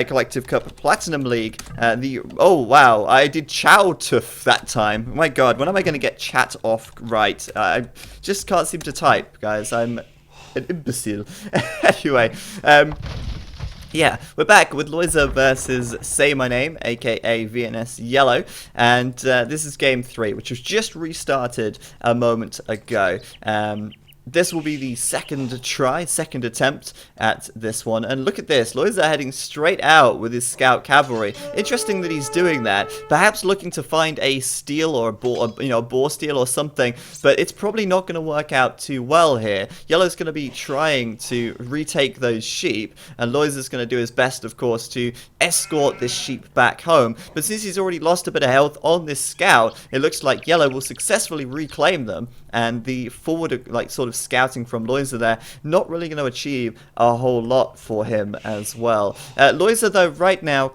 Collective Cup Platinum League. Oh wow, I did Chow Tuff that time. Oh my god, when am I going to get chat off right? I just can't seem to type, guys. I'm an imbecile. Anyway, yeah, we're back with Lojza versus Say My Name, aka VNS Yellow, and this is game 3, which was just restarted a moment ago. This will be the second attempt at this one. And look at this, Lojza heading straight out with his scout cavalry. Interesting that he's doing that. Perhaps looking to find a steal or a boar steal or something. But it's probably not going to work out too well here. Yellow's going to be trying to retake those sheep. And Lojza's going to do his best, of course, to escort this sheep back home. But since he's already lost a bit of health on this scout, it looks like Yellow will successfully reclaim them. And the forward, sort of scouting from Lojza there, not really going to achieve a whole lot for him as well. Lojza, though, right now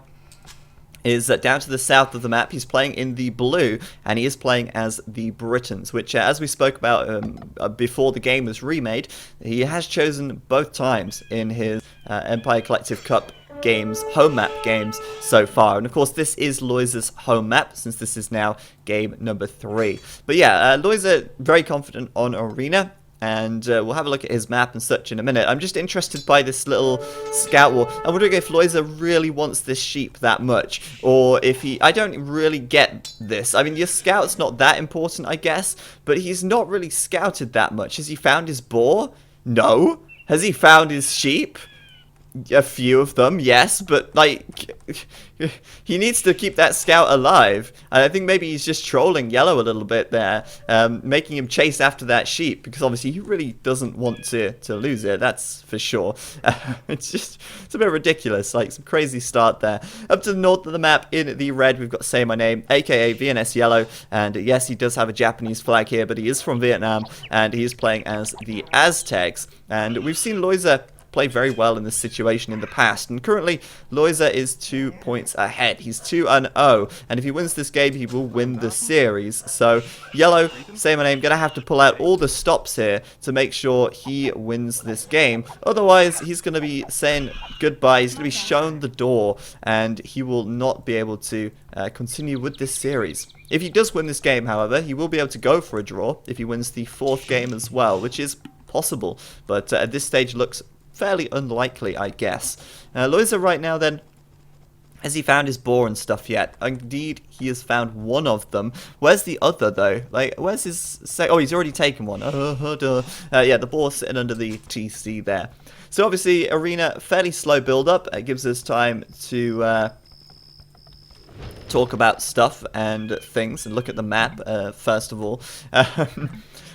is down to the south of the map. He's playing in the blue, and he is playing as the Britons, which, as we spoke about before the game was remade, he has chosen both times in his Empire Collective Cup games, home map games so far. And of course, this is Lojza's home map, since this is now game number 3. But yeah, Lojza very confident on Arena. And we'll have a look at his map and such in a minute. I'm just interested by this little scout wall. I'm wondering if Lojza really wants this sheep that much. Or if he... I don't really get this. I mean, your scout's not that important, I guess. But he's not really scouted that much. Has he found his boar? No. Has he found his sheep? A few of them, yes, but he needs to keep that scout alive. And I think maybe he's just trolling Yellow a little bit there, making him chase after that sheep, because obviously he really doesn't want to lose it, that's for sure. It's a bit ridiculous, some crazy start there. Up to the north of the map in the red, we've got Say My Name, aka VNS Yellow, and yes, he does have a Japanese flag here, but he is from Vietnam, and he is playing as the Aztecs. And we've seen Lojza play very well in this situation in the past, and currently Lojza is 2 points ahead. He's 2-0, and if he wins this game, he will win the series. So Yellow, Say My Name, gonna have to pull out all the stops here to make sure he wins this game. Otherwise, he's gonna be saying goodbye. He's gonna be shown the door, and he will not be able to continue with this series. If he does win this game, however, he will be able to go for a draw if he wins the 4th game as well, which is possible, but at this stage looks fairly unlikely, I guess. Lojza right now then, has he found his boar and stuff yet? Indeed, he has found one of them. Where's the other, though? Where's his... Oh, he's already taken one. Yeah, the boar's sitting under the TC there. So obviously, Arena, fairly slow build-up. It gives us time to talk about stuff and things and look at the map, first of all.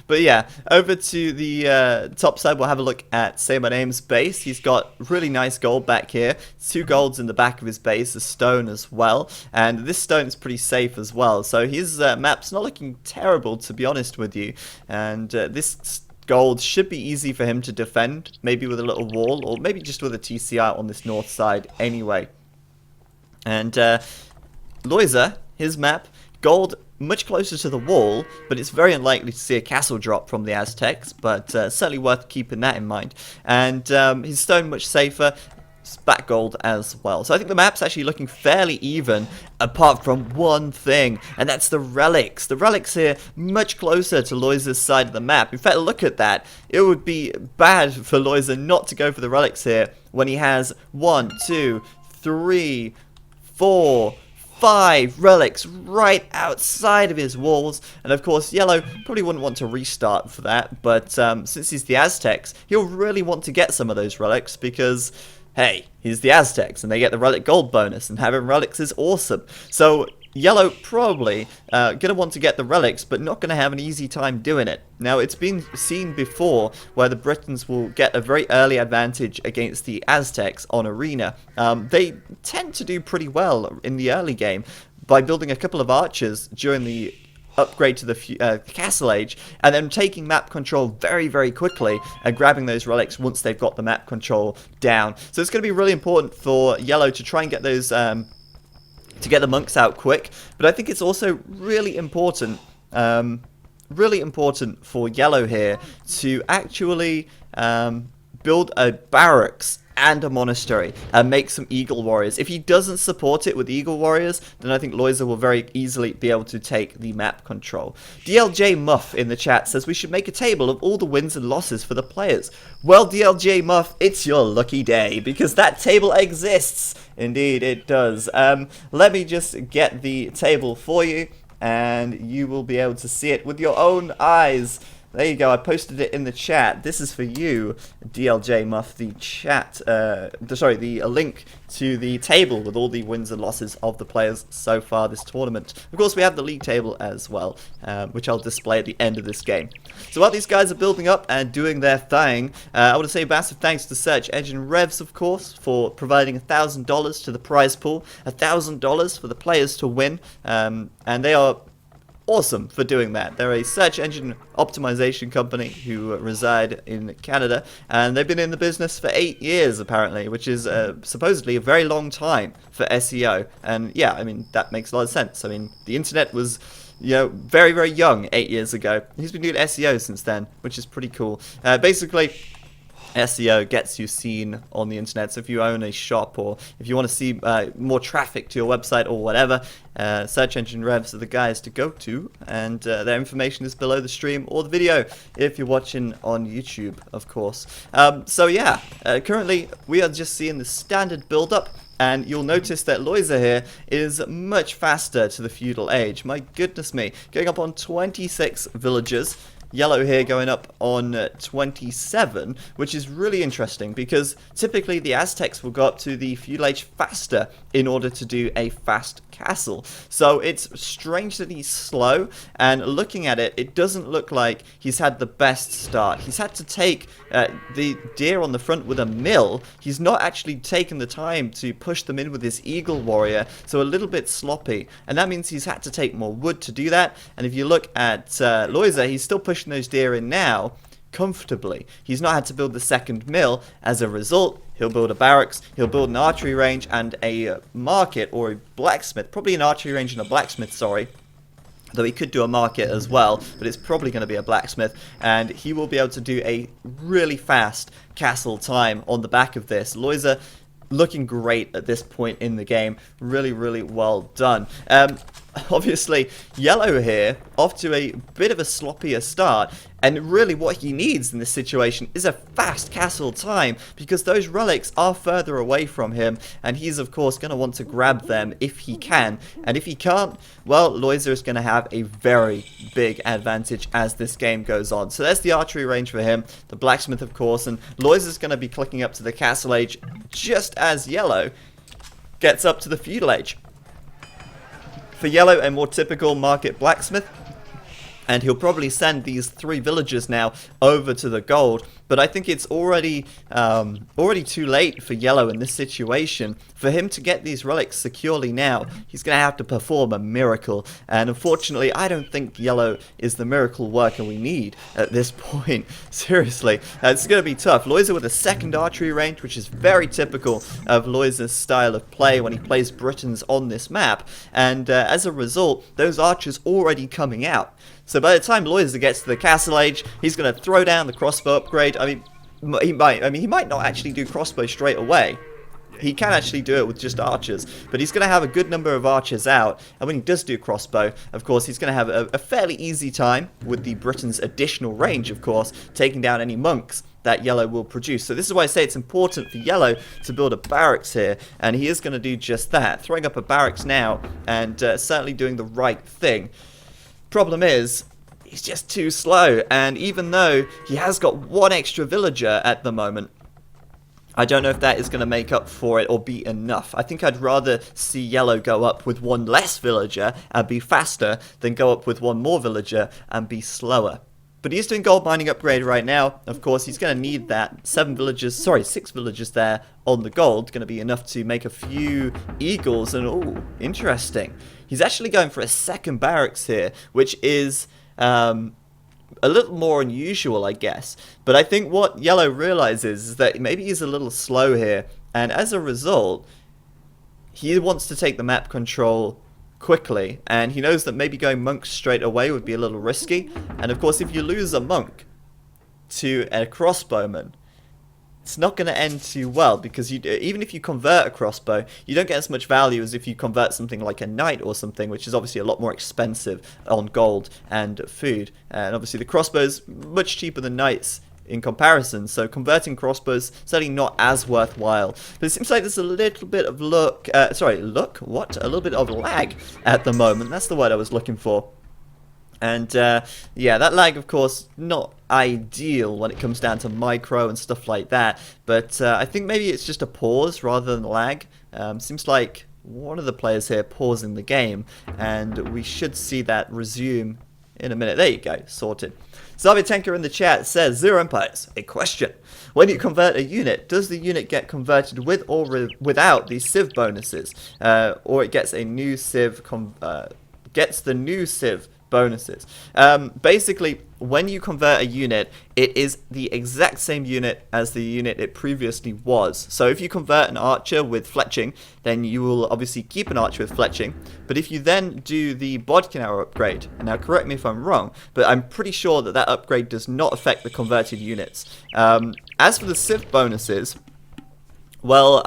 But yeah, over to the top side, we'll have a look at Say My Name's base. He's got really nice gold back here. 2 golds in the back of his base, a stone as well. And this stone is pretty safe as well. So his map's not looking terrible, to be honest with you. And this gold should be easy for him to defend, maybe with a little wall, or maybe just with a TCR on this north side anyway. And Lojza, his map, gold much closer to the wall, but it's very unlikely to see a castle drop from the Aztecs, but certainly worth keeping that in mind. And his stone much safer, back gold as well. So I think the map's actually looking fairly even, apart from one thing, and that's the relics. The relics here much closer to Lojza's side of the map. In fact, look at that. It would be bad for Lojza not to go for the relics here when he has 1, 2, 3, 4, 5 relics right outside of his walls. And of course, Yellow probably wouldn't want to restart for that, but since he's the Aztecs, he'll really want to get some of those relics because, hey, he's the Aztecs and they get the relic gold bonus, and having relics is awesome. So Yellow probably going to want to get the relics, but not going to have an easy time doing it. Now, it's been seen before where the Britons will get a very early advantage against the Aztecs on Arena. They tend to do pretty well in the early game by building a couple of archers during the upgrade to the Castle Age, and then taking map control very, very quickly and grabbing those relics once they've got the map control down. So it's going to be really important for Yellow to try and get those... to get the monks out quick, but I think it's also really important for Yellow here to actually build a barracks and a monastery and make some eagle warriors. If he doesn't support it with eagle warriors, then I think Lojza will very easily be able to take the map control. DLJ Muff in the chat says we should make a table of all the wins and losses for the players. Well, DLJ Muff, it's your lucky day, because that table exists. Indeed, it does. Let me just get the table for you, and you will be able to see it with your own eyes. There you go, I posted it in the chat. This is for you, DLJ Muff, the chat, the link to the table with all the wins and losses of the players so far this tournament. Of course, we have the league table as well, which I'll display at the end of this game. So while these guys are building up and doing their thing, I want to say massive thanks to Search Engine Revs, of course, for providing $1,000 to the prize pool, $1,000 for the players to win, and they are awesome for doing that. They're a search engine optimization company who reside in Canada, and they've been in the business for 8 years apparently, which is supposedly a very long time for SEO. And yeah, I mean, that makes a lot of sense. I mean, the internet was, you know, very, very young 8 years ago. He's been doing SEO since then, which is pretty cool. Basically, SEO gets you seen on the internet. So if you own a shop, or if you want to see more traffic to your website or whatever, Search Engine Revs are the guys to go to, and their information is below the stream or the video if you're watching on YouTube, of course. So yeah, currently we are just seeing the standard build-up, and you'll notice that Lojza here is much faster to the feudal age. My goodness me, going up on 26 villagers. Yellow here going up on 27, which is really interesting because typically the Aztecs will go up to the feudal age faster in order to do a fast castle. So it's strange that he's slow, and looking at it, it doesn't look like he's had the best start. He's had to take the deer on the front with a mill. He's not actually taken the time to push them in with his eagle warrior, so a little bit sloppy, and that means he's had to take more wood to do that. And if you look at Lojza, he's still pushing those deer in now comfortably. He's not had to build the second mill. As a result, he'll build a barracks, he'll build an archery range and a market, or a blacksmith, probably an archery range and a blacksmith, sorry. Though he could do a market as well, but it's probably going to be a blacksmith, and he will be able to do a really fast castle time on the back of this. Lojza looking great at this point in the game. Really, really well done. Obviously, Yellow here, off to a bit of a sloppier start, and really what he needs in this situation is a fast castle time, because those relics are further away from him, and he's of course going to want to grab them if he can, and if he can't, well, Lojza is going to have a very big advantage as this game goes on. So there's the archery range for him, the blacksmith of course, and Lojza is going to be clicking up to the castle age just as Yellow gets up to the feudal age. For Yellow, a more typical market blacksmith, and he'll probably send these 3 villagers now over to the gold. But I think it's already too late for Yellow in this situation. For him to get these relics securely now, he's going to have to perform a miracle. And unfortunately, I don't think Yellow is the miracle worker we need at this point. Seriously, it's going to be tough. Lojza with a second archery range, which is very typical of Lojza's style of play when he plays Britons on this map. And as a result, those archers already coming out. So by the time Lojza gets to the castle age, he's going to throw down the crossbow upgrade. I mean, he might not actually do crossbow straight away. He can actually do it with just archers, but he's going to have a good number of archers out, and when he does do crossbow, of course, he's going to have a fairly easy time with the Britons' additional range, of course, taking down any monks that Yellow will produce. So this is why I say it's important for Yellow to build a barracks here, and he is going to do just that, throwing up a barracks now, and certainly doing the right thing. Problem is, he's just too slow, and even though he has got 1 extra villager at the moment, I don't know if that is going to make up for it or be enough. I think I'd rather see Yellow go up with 1 less villager and be faster than go up with 1 more villager and be slower. But he's doing gold mining upgrade right now. Of course, he's going to need that 6 villagers there on the gold. Going to be enough to make a few eagles. And oh, interesting. He's actually going for a second barracks here, which is a little more unusual, I guess. But I think what Yellow realizes is that maybe he's a little slow here. And as a result, he wants to take the map control quickly, and he knows that maybe going monk straight away would be a little risky. And of course, if you lose a monk to a crossbowman, it's not going to end too well, because even if you convert a crossbow, you don't get as much value as if you convert something like a knight or something, which is obviously a lot more expensive on gold and food. And obviously the crossbow's much cheaper than knights in comparison, so converting crossbows certainly not as worthwhile. But it seems like there's a little bit of a little bit of lag at the moment. That's the word I was looking for. And yeah, that lag, of course, not ideal when it comes down to micro and stuff like that. But I think maybe it's just a pause rather than lag. Seems like one of the players here pausing the game, and we should see that resume in a minute. There you go, sorted. Zarviatenka in the chat says, ZeroEmpires, a question. When you convert a unit, does the unit get converted with or without the civ bonuses? Or it gets a new civ, gets the new civ bonuses. Basically, when you convert a unit, it is the exact same unit as the unit it previously was. So if you convert an archer with fletching, then you will obviously keep an archer with fletching. But if you then do the bodkin arrow upgrade, and now correct me if I'm wrong, but I'm pretty sure that that upgrade does not affect the converted units. As for the civ bonuses, well,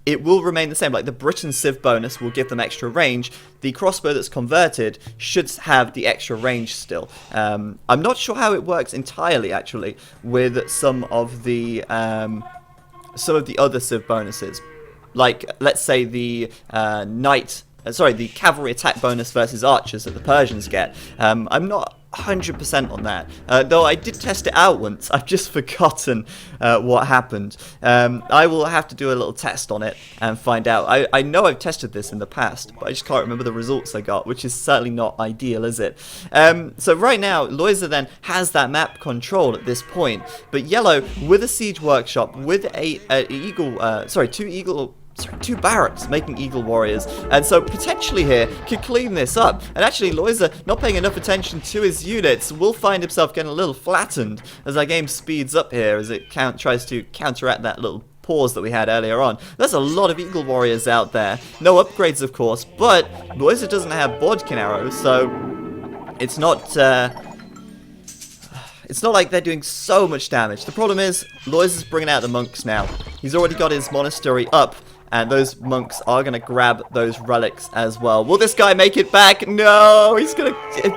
it will remain the same. Like the Britain Civ bonus will give them extra range. The crossbow that's converted should have the extra range still. I'm not sure how it works entirely, actually, with some of the other Civ bonuses. Like, let's say the the cavalry attack bonus versus archers that the Persians get. I'm not 100% on that, though I did test it out once. I've just forgotten what happened. I will have to do a little test on it and find out. I know I've tested this in the past, but I just can't remember the results I got, which is certainly not ideal, is it? So right now, Lojza then has that map control at this point, but Yellow, with a siege workshop, with two barracks making eagle warriors, and so potentially here could clean this up. And actually Lojza, not paying enough attention to his units, will find himself getting a little flattened as our game speeds up here, as it tries to counteract that little pause that we had earlier on. There's a lot of eagle warriors out there, no upgrades of course, but Lojza doesn't have bodkin arrows, so it's not like they're doing so much damage. The problem is Lojza's bringing out the monks now. He's already got his monastery up, and those monks are going to grab those relics as well. Will this guy make it back? No, he's going to...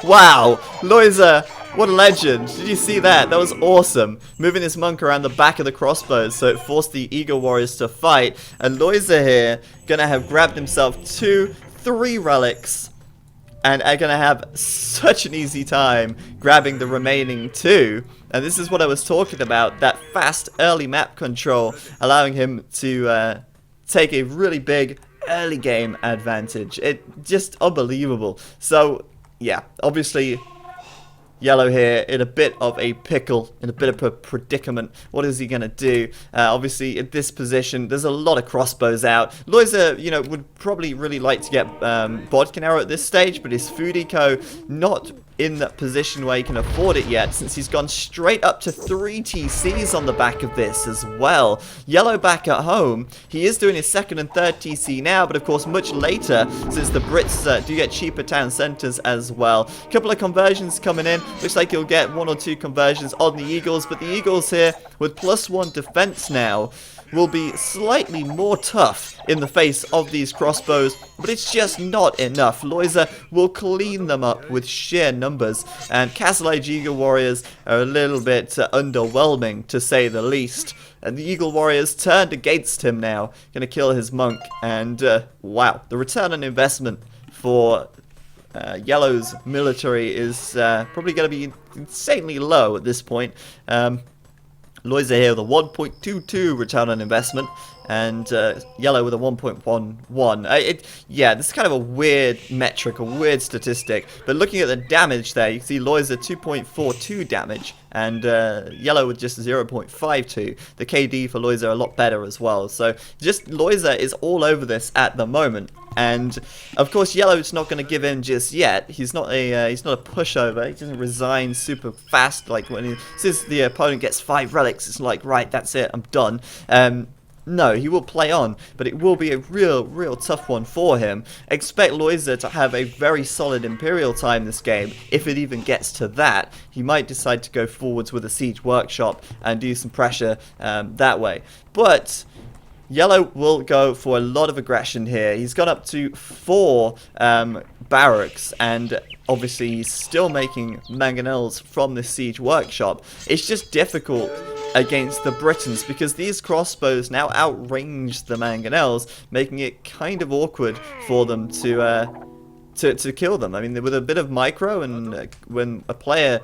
Wow, Lojza, what a legend. Did you see that? That was awesome. Moving this monk around the back of the crossbows, so it forced the eagle warriors to fight. And Lojza here, going to have grabbed himself 3 relics, and are going to have such an easy time grabbing the remaining 2. And this is what I was talking about, that fast early map control, allowing him to take a really big early game advantage. It just unbelievable. So yeah, obviously Yellow here in a bit of a pickle, in a bit of a predicament. What is he going to do? Obviously, in this position, there's a lot of crossbows out. Lojza, would probably really like to get bodkin arrow at this stage, but his food eco not in that position where he can afford it yet, since he's gone straight up to 3 TCs on the back of this as well. Yellow back at home. He is doing his 2nd and 3rd TC now, but of course much later, since the Brits do get cheaper town centres as well. A couple of conversions coming in. Looks like he'll get 1 or 2 conversions on the Eagles, but the Eagles here with +1 defense now will be slightly more tough in the face of these crossbows, but it's just not enough. Lojza will clean them up with sheer numbers, and Castle Age Eagle Warriors are a little bit underwhelming, to say the least. And the Eagle Warriors turned against him now, gonna kill his monk, and wow, the return on investment for Yellow's military is probably going to be insanely low at this point. Lojza here with a 1.22 return on investment, and Yellow with a 1.11. Yeah, this is kind of a weird metric, a weird statistic, but looking at the damage there, you can see Lojza 2.42 damage, and Yellow with just 0.52. The KD for Lojza a lot better as well, so just Lojza is all over this at the moment. And of course, Yellow's not going to give in just yet. He's not a pushover. He doesn't resign super fast. Like when since the opponent gets 5 relics, it's like, right, that's it, I'm done. No, he will play on, but it will be a real tough one for him. Expect Lojza to have a very solid Imperial time this game. If it even gets to that, he might decide to go forwards with a Siege Workshop and do some pressure that way. But Yellow will go for a lot of aggression here. He's got up to 4 barracks, and obviously he's still making mangonels from the Siege Workshop. It's just difficult against the Britons because these crossbows now outrange the mangonels, making it kind of awkward for them to kill them. I mean, with a bit of micro, and when a player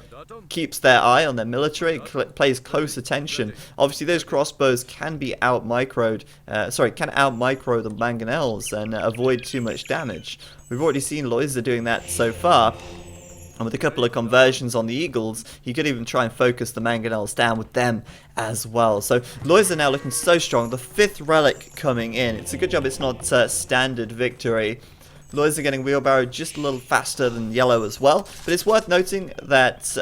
keeps their eye on their military, plays close attention, obviously those crossbows can be out-microed, can out-micro the mangonels and avoid too much damage. We've already seen Lojza doing that so far. And with a couple of conversions on the Eagles, he could even try and focus the mangonels down with them as well. So Lojza now looking so strong. The 5th relic coming in. It's a good job it's not standard victory. Lojza getting wheelbarrow just a little faster than Yellow as well. But it's worth noting that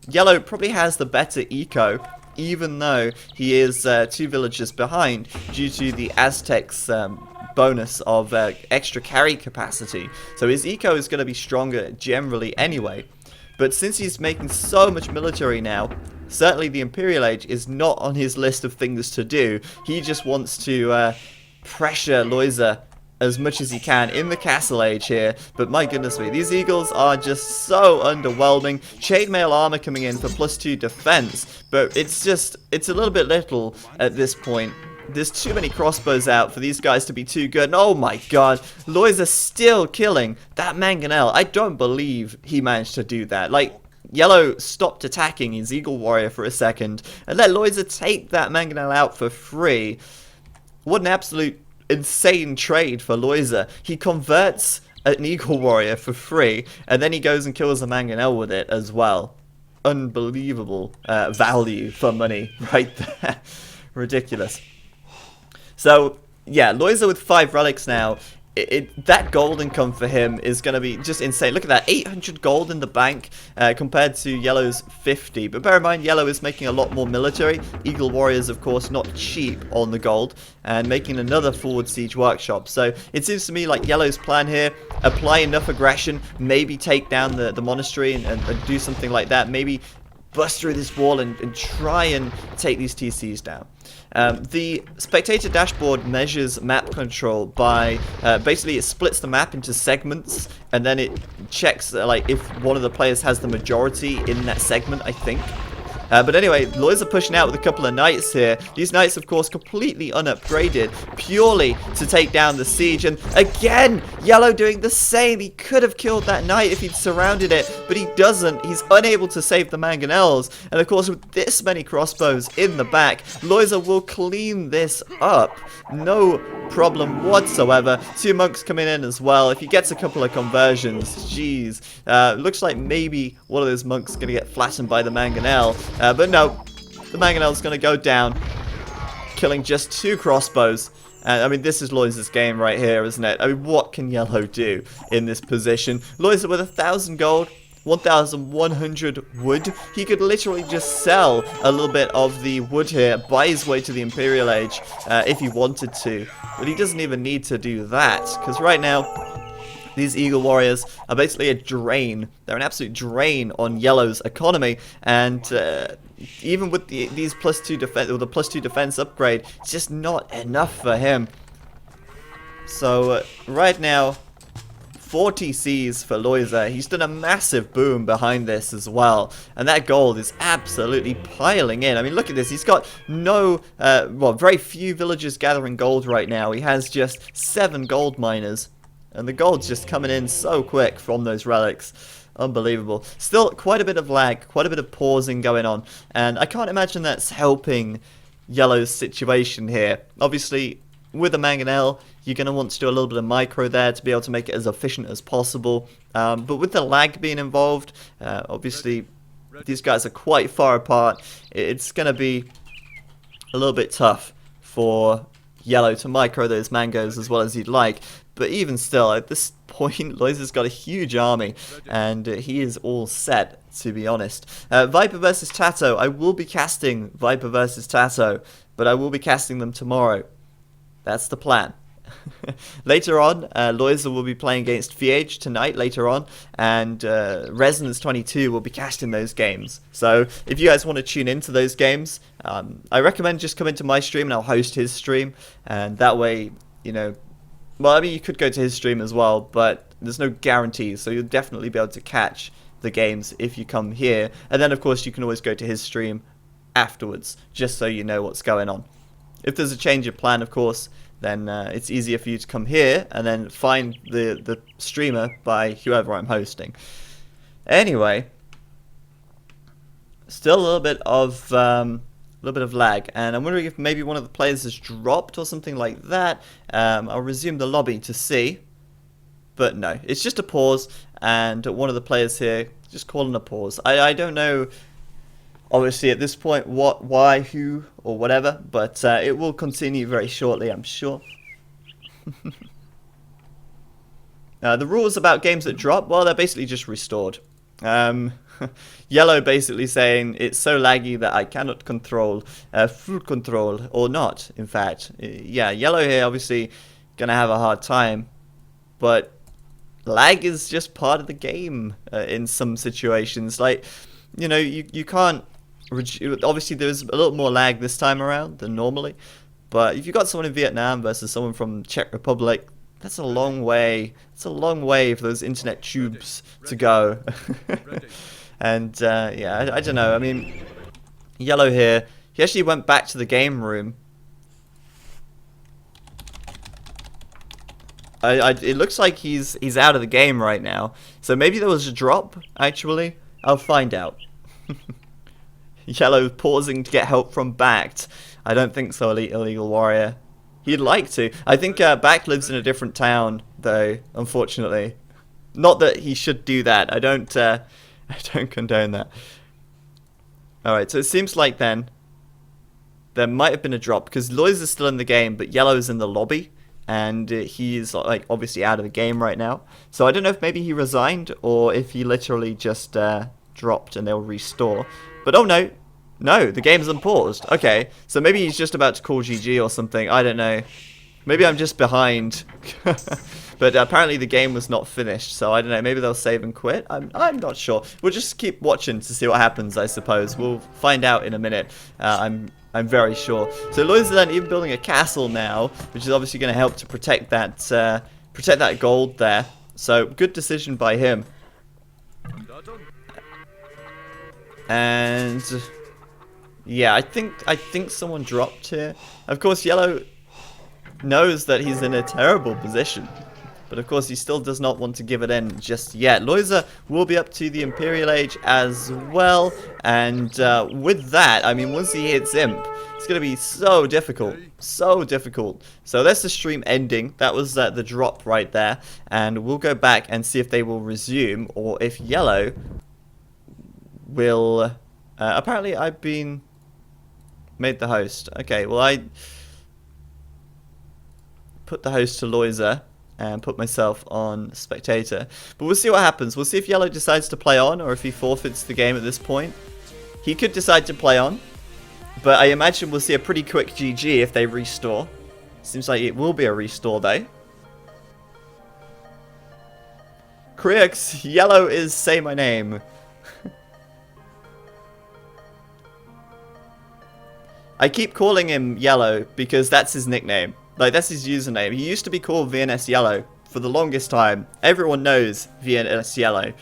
Yellow probably has the better eco, even though he is 2 villages behind due to the Aztecs' bonus of extra carry capacity. So his eco is going to be stronger generally anyway. But since he's making so much military now, certainly the Imperial Age is not on his list of things to do. He just wants to pressure Lojza as much as he can in the Castle Age here. But my goodness me, these Eagles are just so underwhelming. Chainmail armor coming in for +2 defense, but it's a little bit little at this point. There's too many crossbows out for these guys to be too good. And oh my god, Lojza still killing that mangonel. I don't believe he managed to do that. Like, Yellow stopped attacking his Eagle Warrior for a second and let Lojza take that mangonel out for free. What an absolute insane trade for Lojza. He converts an Eagle Warrior for free, and then he goes and kills a mangonel with it as well. Unbelievable value for money right there. Ridiculous. So, yeah, Lojza with 5 relics now. That gold income for him is going to be just insane. Look at that, 800 gold in the bank compared to Yellow's 50. But bear in mind, Yellow is making a lot more military. Eagle Warriors, of course, not cheap on the gold, and making another forward siege workshop. So it seems to me like Yellow's plan here, apply enough aggression, maybe take down the monastery and do something like that. Maybe bust through this wall and try and take these TCs down. The spectator dashboard measures map control by basically it splits the map into segments, and then it checks like if one of the players has the majority in that segment, I think. But anyway, Lojza pushing out with a couple of knights here. These knights, of course, completely unupgraded, purely to take down the siege. And again, Yellow doing the same. He could have killed that knight if he'd surrounded it, but he doesn't. He's unable to save the mangonels. And of course, with this many crossbows in the back, Lojza will clean this up. No problem whatsoever. 2 monks coming in as well. If he gets a couple of conversions, jeez. Looks like maybe one of those monks is going to get flattened by the mangonel. But no, the mangonel's going to go down, killing just 2 crossbows. And I mean, this is Lojza's game right here, isn't it? I mean, what can Yellow do in this position? Lojza with 1,000 gold, 1,100 wood. He could literally just sell a little bit of the wood here, buy his way to the Imperial Age if he wanted to. But he doesn't even need to do that, because right now, these Eagle Warriors are basically a drain. They're an absolute drain on Yellow's economy, and even with these +2 defense, or the +2 defense upgrade, it's just not enough for him. So right now, 4 TCs for Lojza. He's done a massive boom behind this as well, and that gold is absolutely piling in. I mean, look at this. He's got no, very few villagers gathering gold right now. He has just 7 gold miners. And the gold's just coming in so quick from those relics. Unbelievable. Still, quite a bit of lag, quite a bit of pausing going on. And I can't imagine that's helping Yellow's situation here. Obviously, with a mangonel, you're going to want to do a little bit of micro there to be able to make it as efficient as possible. But with the lag being involved, obviously, these guys are quite far apart. It's going to be a little bit tough for Yellow to micro those mangoes as well as you'd like. But even still, at this point, Lojza's got a huge army, and he is all set, to be honest. Viper versus Tato. I will be casting Viper versus Tato, but I will be casting them tomorrow. That's the plan. Later on, Lojza will be playing against VH tonight, later on, and Resonance 22 will be casting those games. So if you guys want to tune into those games, I recommend just come into my stream and I'll host his stream, and that way, you know, well, I mean, you could go to his stream as well, but there's no guarantees, so you'll definitely be able to catch the games if you come here. And then, of course, you can always go to his stream afterwards, just so you know what's going on. If there's a change of plan, of course, then it's easier for you to come here and then find the streamer by whoever I'm hosting. Anyway, still a little bit of lag, and I'm wondering if maybe one of the players has dropped or something like that. I'll resume the lobby to see, but no, it's just a pause, and one of the players here just calling a pause. I don't know, obviously, at this point, what, why, who, or whatever, but it will continue very shortly, I'm sure. The rules about games that drop, well, they're basically just restored. Yellow basically saying it's so laggy that I cannot control food control, or not, in fact. Yeah, Yellow here obviously gonna have a hard time, but lag is just part of the game in some situations. Like, you know, you can't, obviously there's a little more lag this time around than normally, but if you've got someone in Vietnam versus someone from Czech Republic, that's a long way. It's a long way for those internet tubes to go. And yeah, I don't know. I mean, Yellow here, he actually went back to the game room. It looks like he's out of the game right now. So maybe there was a drop, actually. I'll find out. Yellow pausing to get help from Backed. I don't think so, Illegal Warrior. He'd like to. I think Backed lives in a different town, though, unfortunately. Not that he should do that. I don't condone that. Alright, so it seems like then there might have been a drop, because Lojza is still in the game, but Yellow's in the lobby, and he's like obviously out of the game right now. So I don't know if maybe he resigned, or if he literally just dropped and they'll restore. But oh no, no, the game's unpaused. Okay, so maybe he's just about to call GG or something. I don't know. Maybe I'm just behind. But apparently the game was not finished, so I don't know. Maybe they'll save and quit. I'm not sure. We'll just keep watching to see what happens, I suppose. We'll find out in a minute. I'm very sure. So Lojza then even building a castle now, which is obviously going to help to protect that gold there. So good decision by him. And yeah, I think someone dropped here. Of course, Yellow knows that he's in a terrible position, but of course he still does not want to give it in just yet. Lojza will be up to the Imperial Age as well, and with that, I mean, once he hits Imp, it's going to be so difficult, so difficult. So that's the stream ending. That was the drop right there, and we'll go back and see if they will resume, or if Yellow will... apparently I've been made the host. Okay, well, I put the host to Lojza and put myself on spectator. But we'll see what happens. We'll see if Yellow decides to play on, or if he forfeits the game at this point. He could decide to play on, but I imagine we'll see a pretty quick GG if they restore. Seems like it will be a restore though. Crix, Yellow is Say My Name. I keep calling him Yellow because that's his nickname. Like, that's his username. He used to be called VNS Yellow for the longest time. Everyone knows VNS Yellow.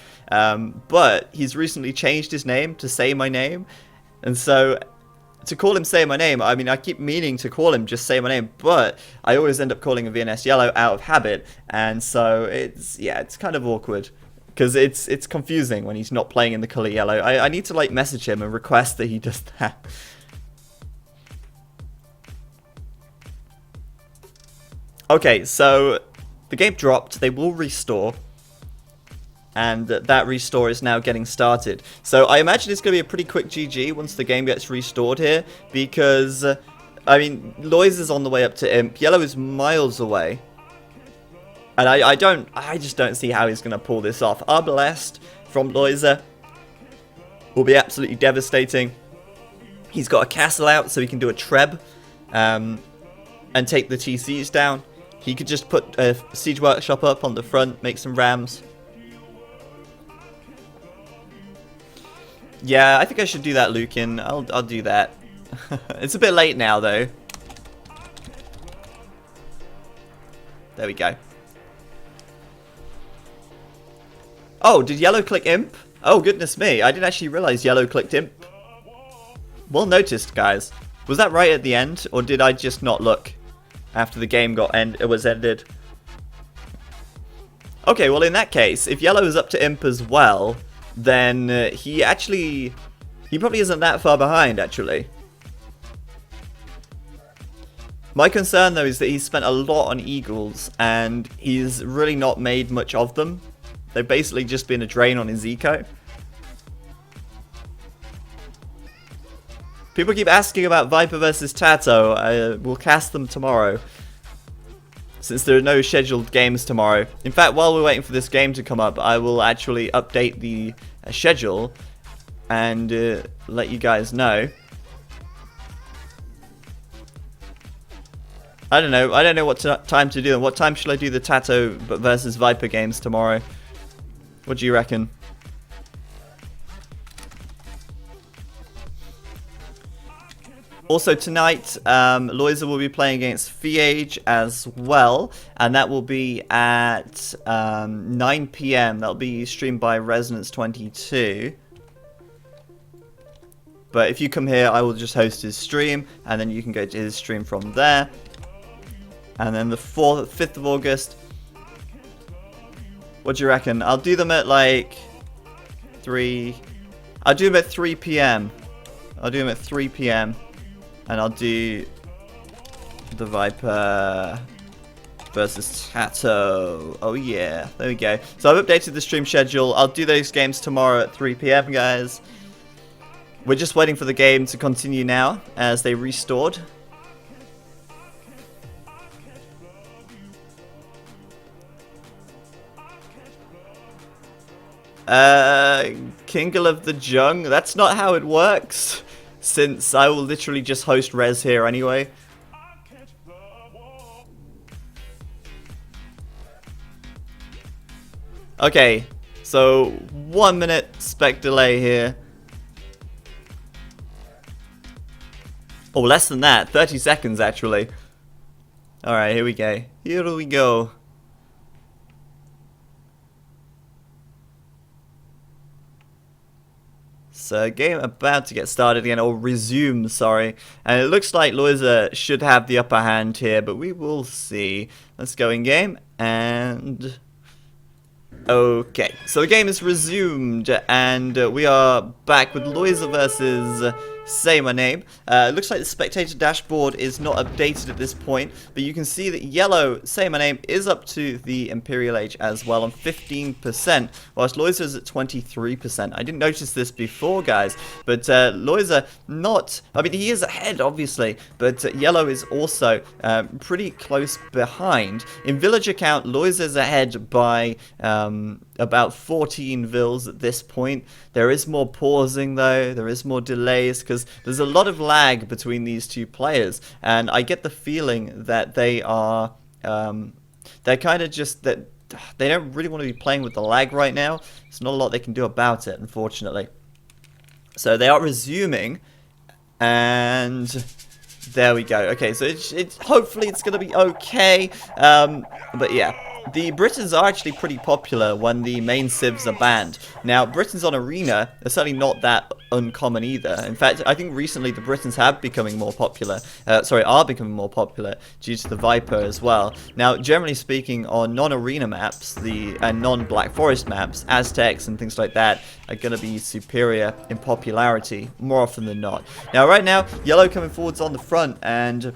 But he's recently changed his name to Say My Name. And so, to call him Say My Name, I mean, I keep meaning to call him just Say My Name, but I always end up calling him VNS Yellow out of habit. And so, it's kind of awkward. Because it's confusing when he's not playing in the color yellow. I need to, like, message him and request that he does that. Okay, so the game dropped, they will restore, and that restore is now getting started. So I imagine it's going to be a pretty quick GG once the game gets restored here, because I mean, Lojza's on the way up to Imp. Yellow is miles away. And I just don't see how he's going to pull this off. Arbalest from Lojza will be absolutely devastating. He's got a castle out, so he can do a treb and take the TCs down. He could just put a siege workshop up on the front, make some rams. Yeah, I think I should do that, Lucan. I'll do that. It's a bit late now, though. There we go. Oh, did yellow click imp? Oh, goodness me. I didn't actually realize yellow clicked imp. Well noticed, guys. Was that right at the end, or did I just not look after the game was ended? Okay, well in that case, if yellow is up to imp as well, then he probably isn't that far behind, actually. My concern, though, is that he's spent a lot on eagles, and he's really not made much of them. They've basically just been a drain on his eco. People keep asking about Viper versus Tato. I will cast them tomorrow, since there are no scheduled games tomorrow. In fact, while we're waiting for this game to come up, I will actually update the schedule and let you guys know. I don't know what time to do them. What time should I do the Tato versus Viper games tomorrow? What do you reckon? Also tonight, Lojza will be playing against Fiage as well, and that will be at 9 PM. That'll be streamed by Resonance22. But if you come here, I will just host his stream, and then you can go to his stream from there. And then the 5th of August. What do you reckon? I'll do them at like 3. I'll do them at 3 PM. I'll do them at 3 PM. And I'll do the Viper versus Tato. Oh yeah, there we go. So I've updated the stream schedule. I'll do those games tomorrow at 3 PM, guys. We're just waiting for the game to continue now as they restored. Kingle of the Jung. That's not how it works, since I will literally just host Res here anyway. Okay, so 1 minute spec delay here. Oh, less than that, 30 seconds actually. Alright, here we go. Here we go. So game about to get started again, or resume, sorry. And it looks like Lojza should have the upper hand here, but we will see. Let's go in game, and... Okay, so the game is resumed, and we are back with Lojza versus saymyname. It looks like the spectator dashboard is not updated at this point, but you can see that yellow saymyname is up to the Imperial Age as well on 15%, whilst Lojza is at 23%. I didn't notice this before, guys, but Lojza not... I mean, he is ahead, obviously, but yellow is also pretty close behind. In villager count, Lojza is ahead by about 14 vills at this point. There is more pausing, though. There is more delays, because there's a lot of lag between these two players, and I get the feeling that they are they're kind of just that they don't really want to be playing with the lag right now. There's not a lot they can do about it, unfortunately. So they are resuming, and there we go. Okay, so hopefully it's going to be okay, but yeah. The Britons are actually pretty popular when the main civs are banned. Now, Britons on Arena are certainly not that uncommon either. In fact, I think recently the Britons have becoming more popular. Are becoming more popular due to the Viper as well. Now, generally speaking, on non-arena maps, and non-Black Forest maps, Aztecs and things like that are going to be superior in popularity more often than not. Now, right now, yellow coming forwards on the front, and...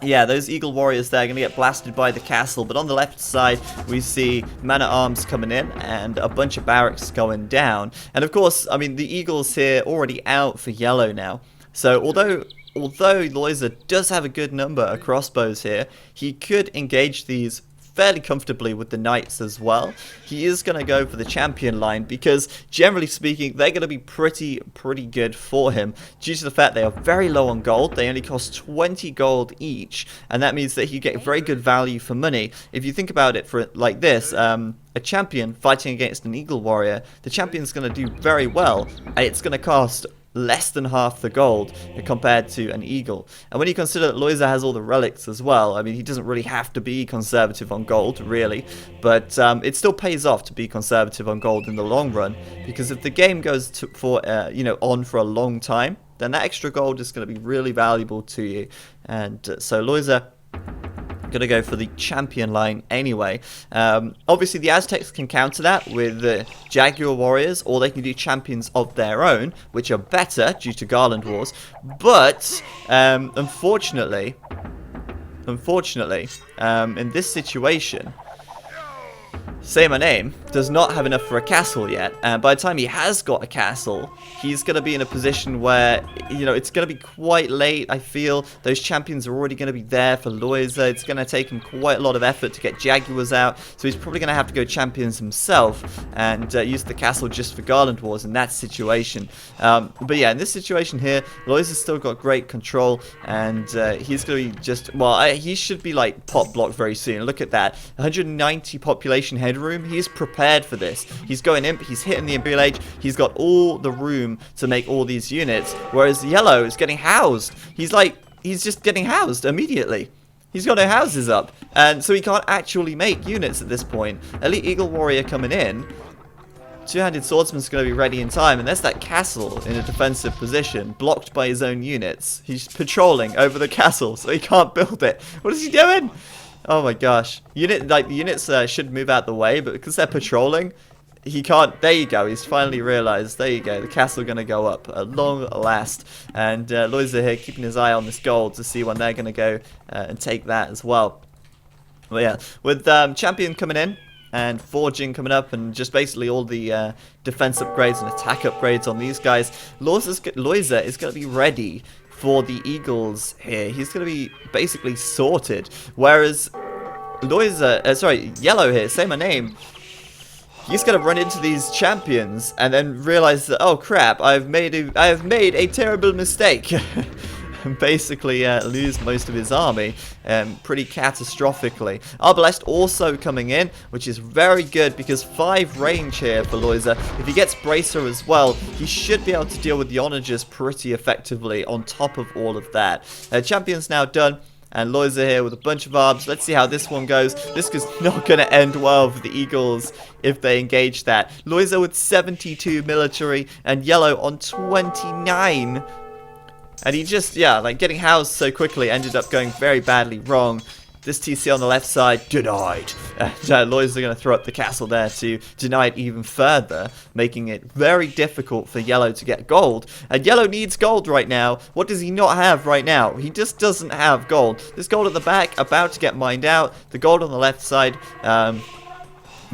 yeah, those Eagle Warriors there are going to get blasted by the castle, but on the left side we see man-at-arms coming in and a bunch of barracks going down. And of course, I mean, the Eagles here already out for yellow now. So although although Lojza does have a good number of crossbows here, he could engage these fairly comfortably with the knights as well. He is going to go for the champion line because, generally speaking, they're going to be pretty good for him due to the fact they are very low on gold. They only cost 20 gold each, and that means that you get very good value for money. If you think about it for like this, a champion fighting against an eagle warrior, the champion's going to do very well, and it's going to cost less than half the gold compared to an eagle. And when you consider that Lojza has all the relics as well, I mean, he doesn't really have to be conservative on gold, really, but it still pays off to be conservative on gold in the long run, because if the game goes on for a long time, then that extra gold is going to be really valuable to you. And so Lojza gonna go for the champion line anyway. Obviously the Aztecs can counter that with Jaguar warriors, or they can do champions of their own, which are better due to Garland Wars. But unfortunately, in this situation, saymyname does not have enough for a castle yet, and by the time he has got a castle, he's going to be in a position where, it's going to be quite late. I feel those champions are already going to be there for Lojza. It's going to take him quite a lot of effort to get Jaguars out, so he's probably going to have to go champions himself and use the castle just for Garland Wars in that situation. But yeah, in this situation here, Lojza's still got great control, and he's going to be just, he should be like pop blocked very soon. Look at that, 190 population headroom. He's prepared for this. He's going imp, he's hitting the Imperial Age, he's got all the room to make all these units, whereas yellow is getting housed. He's just getting housed immediately. He's got no houses up, and so he can't actually make units at this point. Elite Eagle Warrior coming in. Two-handed Swordsman's going to be ready in time, and there's that castle in a defensive position, blocked by his own units. He's patrolling over the castle, so he can't build it. What is he doing? Oh my gosh. The units should move out the way, but because they're patrolling, he can't. There you go. He's finally realized. There you go. The castle going to go up at long last. And Lojza here keeping his eye on this gold to see when they're going to go and take that as well. But yeah, with champion coming in and forging coming up, and just basically all the defense upgrades and attack upgrades on these guys, Lojza is going to be ready for the eagles here. He's going to be basically sorted, whereas yellow here, saymyname, he's going to run into these champions and then realize that, oh crap, I have made a terrible mistake. And basically lose most of his army pretty catastrophically. Arbalest also coming in, which is very good because 5 range here for Lojza. If he gets Bracer as well, he should be able to deal with the onagers pretty effectively on top of all of that. Champion's now done, and Lojza here with a bunch of arbs. Let's see how this one goes. This is not going to end well for the Eagles if they engage that. Lojza with 72 military and yellow on 29. And he just, getting housed so quickly ended up going very badly wrong. This TC on the left side, denied. Lojza going to throw up the castle there to deny it even further, making it very difficult for yellow to get gold. And yellow needs gold right now. What does he not have right now? He just doesn't have gold. This gold at the back, about to get mined out. The gold on the left side,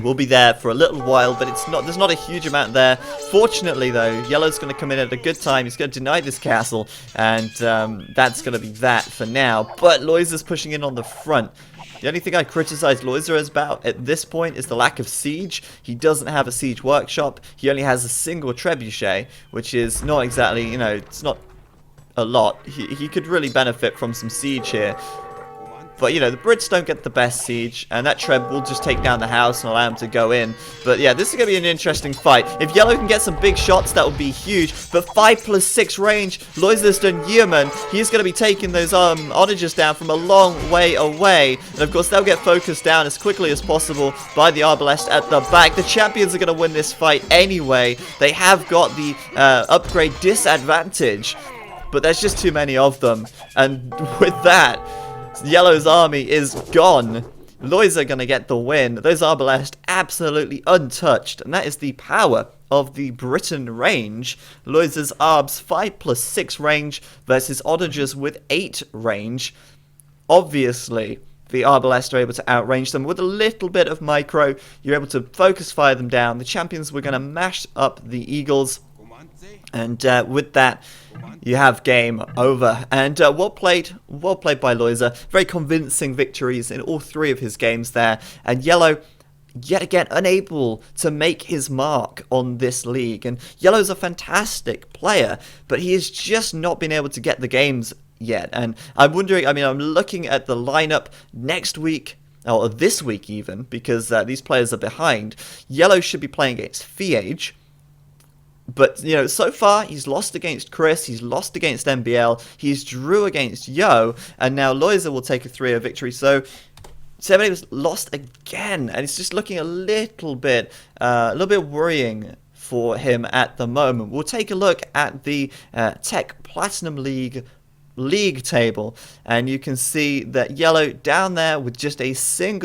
will be there for a little while, but there's not a huge amount there. Fortunately though, yellow's going to come in at a good time. He's going to deny this castle, and that's going to be that for now. But Lojza's pushing in on the front. The only thing I criticize Lojza about at this point is the lack of siege. He doesn't have a siege workshop. He only has a single trebuchet, which is not exactly, it's not a lot. He could really benefit from some siege here. But, the Brits don't get the best siege, and that Treb will just take down the house and allow him to go in. But, yeah, this is going to be an interesting fight. If Yellow can get some big shots, that would be huge. But 5+6 range, Lojza's done Yeoman. He's going to be taking those onagers down from a long way away. And, of course, they'll get focused down as quickly as possible by the Arbalest at the back. The champions are going to win this fight anyway. They have got the upgrade disadvantage, but there's just too many of them. And with that, Yellow's army is gone. Lojza gonna get the win. Those Arbalest absolutely untouched, and that is the power of the Britain range. Lojza's Arbs 5+6 range versus onagers with 8 range. Obviously, the Arbalest are able to outrange them with a little bit of micro. You're able to focus fire them down. The champions were gonna mash up the Eagles. And with that, you have game over. And well played by Lojza. Very convincing victories in all 3 of his games there. And Yellow, yet again, unable to make his mark on this league. And Yellow's a fantastic player, but he has just not been able to get the games yet. And I'm wondering, I mean, I'm looking at the lineup next week, or this week even, because these players are behind. Yellow should be playing against Fiage. But, you know, so far, he's lost against Chris, he's lost against MBL, he's drew against Yo, and now Lojza will take a 3-0 victory. So, saymyname was lost again, and it's just looking a little bit worrying for him at the moment. We'll take a look at the TEC Platinum League table, and you can see that Yellow down there with just a single